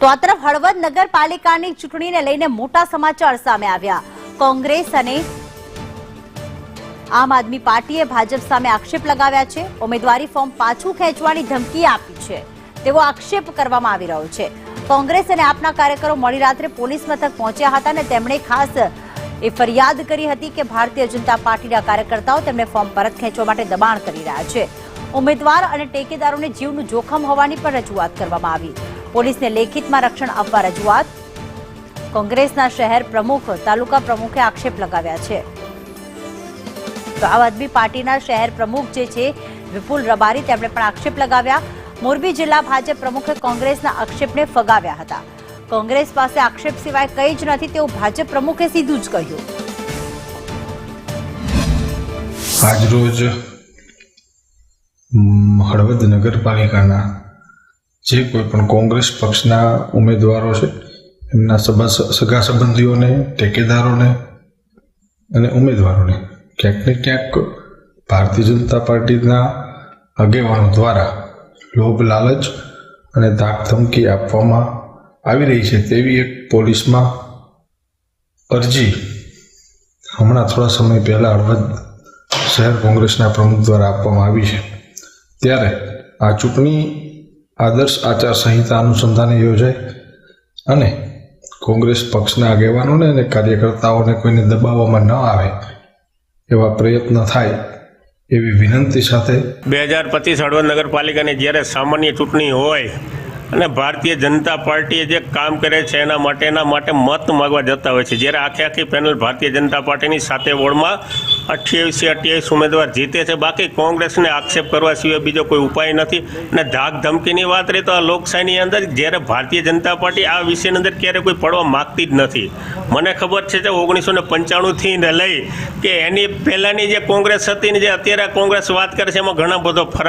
તો આ તરફ હળવદ નગરપાલિકાની ચૂંટણીને લઈને મોટા સમાચાર સામે આવ્યા। કોંગ્રેસ અને આમ આદમી પાર્ટીએ ભાજપ સામે આક્ષેપ લગાવ્યા છે। ઉમેદવારી ફોર્મ પાછું ખેંચવાની ધમકી આપી છે તેવો આક્ષેપ કરવામાં આવી રહ્યો છે। કોંગ્રેસ અને આપના કાર્યકરો મોડી રાત્રે પોલીસ મથક પહોંચ્યા હતા અને તેમણે ખાસ એ ફરિયાદ કરી હતી કે ભારતીય જનતા પાર્ટીના કાર્યકર્તાઓ તેમને ફોર્મ પરત ખેંચવા માટે દબાણ કરી રહ્યા છે। ઉમેદવાર અને ટેકેદારોને જીવનું જોખમ હોવાની પણ રજૂઆત કરવામાં આવી। પોલીસને લેખિતમાં રક્ષણ આપવા રજૂઆત। કોંગ્રેસના શહેર પ્રમુખ તાલુકા પ્રમુખે આક્ષેપ લગાવ્યા છે। તો આમ આદમી પાર્ટીના શહેર પ્રમુખ જે છે વિપુલ રબારી તેમણે પણ આક્ષેપ લગાવ્યા। મોરબી જિલ્લા ભાજપ પ્રમુખે કોંગ્રેસના આક્ષેપને ફગાવ્યા હતા। કોંગ્રેસ પાસે આક્ષેપ સિવાય કંઈ જ નથી તેવું ભાજપ પ્રમુખે સીધું જ કહ્યું। આજરોજ હળવદ નગરપાલિકાના જે કોઈ પણ કોંગ્રેસ પક્ષના ઉમેદવારો છે એમના સગા સંબંધીઓને, ટેકેદારોને અને ઉમેદવારોને ક્યાંક ને ક્યાંક ભારતીય જનતા પાર્ટીના આગેવાનો દ્વારા લોભ લાલચ અને ધાક ધમકી આપવામાં આવી રહી છે તેવી એક પોલીસમાં અરજી હમણાં થોડા સમય પહેલાં હળવદ શહેર કોંગ્રેસના પ્રમુખ દ્વારા આપવામાં આવી છે। ત્યારે આ ચૂંટણી આદર્શ આચાર સંહિતા અનુસંધાને યોજાય અને કોંગ્રેસ પક્ષના આગેવાનોને અને કાર્યકર્તાઓને કોઈને દબાવવામાં ન આવે એવા પ્રયત્ન થાય એવી વિનંતી સાથે 2025 હળવદ નગરપાલિકાની જ્યારે સામાન્ય ચૂંટણી હોય અને ભારતીય જનતા પાર્ટીએ જે કામ કરે છે એના માટે મત માગવા જતા હોય છે। જ્યારે આખી પેનલ ભારતીય જનતા પાર્ટીની 7 વોર્ડમાં 28 ઉમેદવાર જીતે છે। બાકી કોંગ્રેસને આક્ષેપ કરવા સિવાય બીજો કોઈ ઉપાય નથી। અને ધાક ધમકીની વાત રહી તો આ લોકશાહીની અંદર જ્યારે ભારતીય જનતા પાર્ટી આ વિષયની અંદર ક્યારે કોઈ પડવા માગતી જ નથી। મને ખબર છે કે 1995થી લઈ કે એની પહેલાંની જે કોંગ્રેસ હતી ને જે અત્યારે કોંગ્રેસ વાત કરે છે એમાં ઘણા બધો ફરક